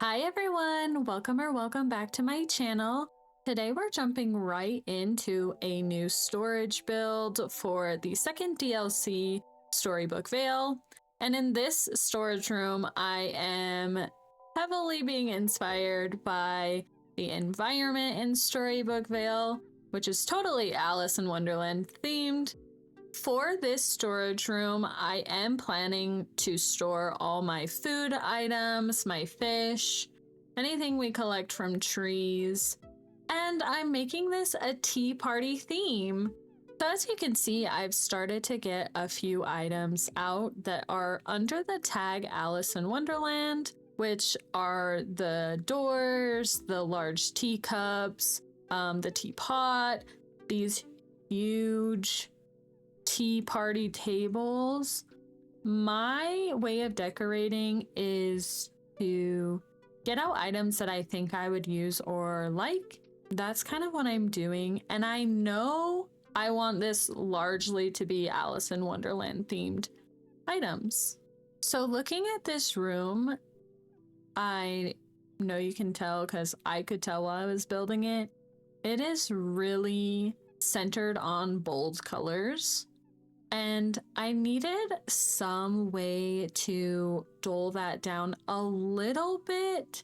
Hi everyone, welcome back to my channel. Today we're jumping right into a new storage build for the second DLC, StoryBook Vale. And in this storage room, I am heavily being inspired by the environment in StoryBook Vale, which is totally Alice in Wonderland themed. For this storage room, I am planning to store all my food items, my fish, anything we collect from trees, and I'm making this a tea party theme. So as you can see, I've started to get a few items out that are under the tag Alice in Wonderland, which are the doors, the large teacups, the teapot, these huge tea party tables. My way of decorating is to get out items that I think I would use or like. That's kind of what I'm doing, and I know I want this largely to be Alice in Wonderland themed items. So looking at this room, I know you can tell because I could tell while I was building it, it is really centered on bold colors. And I needed some way to dull that down a little bit,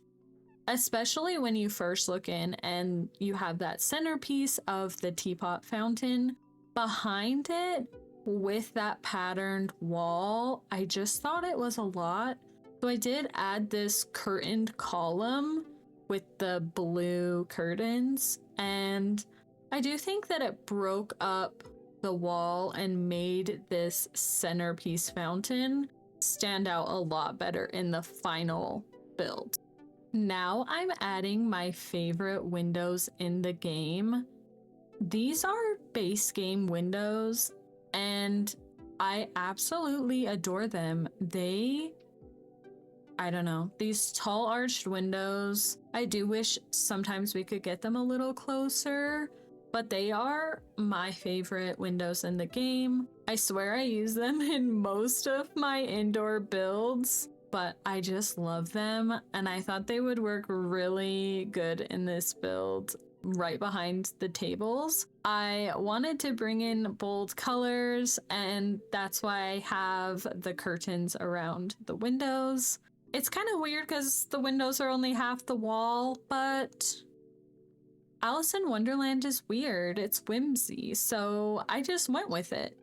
especially when you first look in and you have that centerpiece of the teapot fountain behind it with that patterned wall. I just thought it was a lot. So I did add this curtained column with the blue curtains, and I do think that it broke up the wall and made this centerpiece fountain stand out a lot better in the final build. Now I'm adding my favorite windows in the game. These are base game windows and I absolutely adore them. I don't know, these tall arched windows, I do wish sometimes we could get them a little closer, but they are my favorite windows in the game. I swear I use them in most of my indoor builds, but I just love them, and I thought they would work really good in this build right behind the tables. I wanted to bring in bold colors, and that's why I have the curtains around the windows. It's kind of weird because the windows are only half the wall, but Alice in Wonderland is weird, it's whimsy, so I just went with it.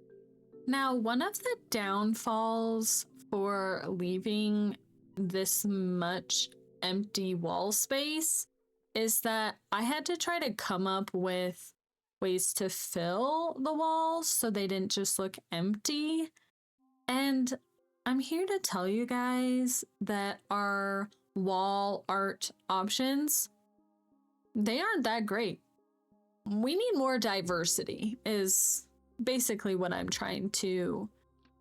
Now, one of the downfalls for leaving this much empty wall space is that I had to try to come up with ways to fill the walls so they didn't just look empty. And I'm here to tell you guys that our wall art options, they aren't that great. We need more diversity is basically what I'm trying to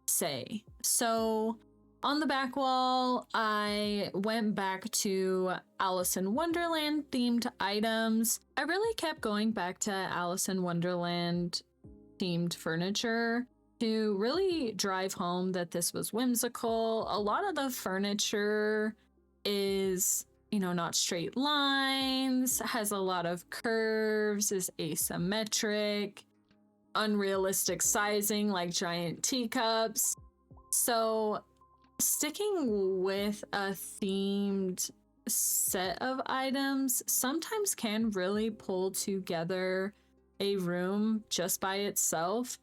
say. So on the back wall, I went back to Alice in Wonderland themed items. I really kept going back to Alice in Wonderland themed furniture to really drive home that this was whimsical. A lot of the furniture is, you know, not straight lines, has a lot of curves, is asymmetric, unrealistic sizing like giant teacups. So sticking with a themed set of items sometimes can really pull together a room just by itself.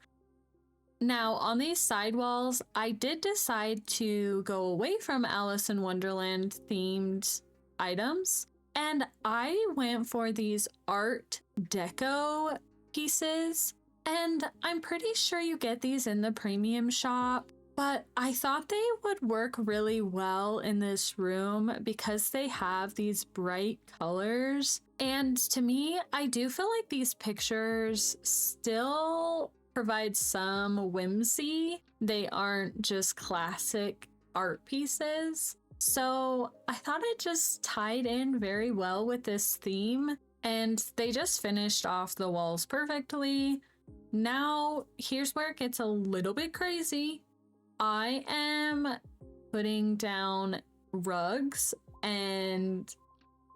Now, on these sidewalls, I did decide to go away from Alice in Wonderland themed items, and I went for these art deco pieces, and I'm pretty sure you get these in the premium shop, but I thought they would work really well in this room because they have these bright colors. And to me, I do feel like these pictures still provide some whimsy. They aren't just classic art pieces. So I thought it just tied in very well with this theme, and they just finished off the walls perfectly. Now, here's where it gets a little bit crazy. I am putting down rugs and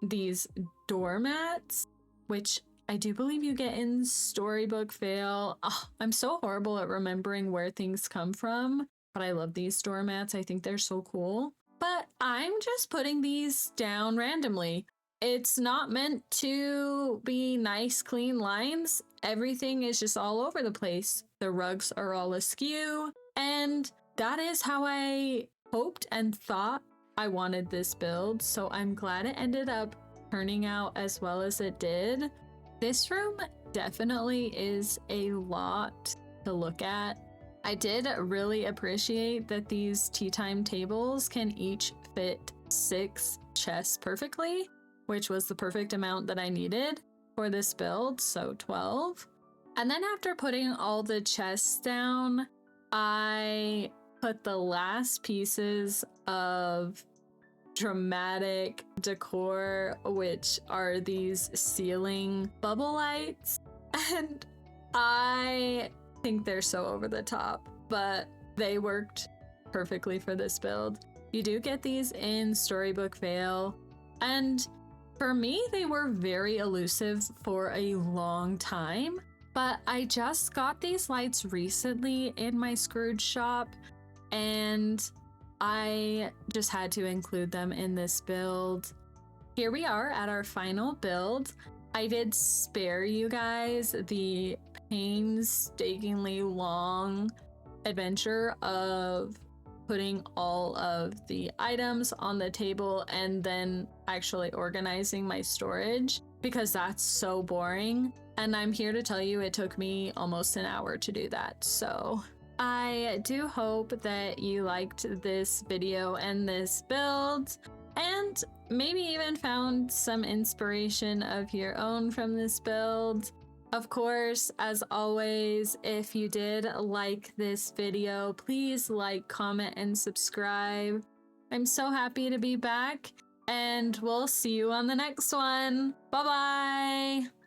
these doormats, which I do believe you get in StoryBook Vale. Oh, I'm so horrible at remembering where things come from, but I love these doormats. I think they're so cool. But I'm just putting these down randomly. It's not meant to be nice, clean lines. Everything is just all over the place. The rugs are all askew, and that is how I hoped and thought I wanted this build, so I'm glad it ended up turning out as well as it did. This room definitely is a lot to look at. I did really appreciate that these tea time tables can each fit 6 chests perfectly, which was the perfect amount that I needed for this build, so 12. And then after putting all the chests down, I put the last pieces of dramatic decor, which are these ceiling bubble lights, and I think they're so over the top, but they worked perfectly for this build. You do get these in StoryBook Vale, and for me they were very elusive for a long time, but I just got these lights recently in my Scrooge shop, and I just had to include them in this build. Here we are at our final build. I did spare you guys the painstakingly long adventure of putting all of the items on the table and then actually organizing my storage, because that's so boring. And I'm here to tell you it took me almost an hour to do that. So I do hope that you liked this video and this build, and maybe even found some inspiration of your own from this build. Of course, as always, if you did like this video, please like, comment, and subscribe. I'm so happy to be back, and we'll see you on the next one. Bye-bye!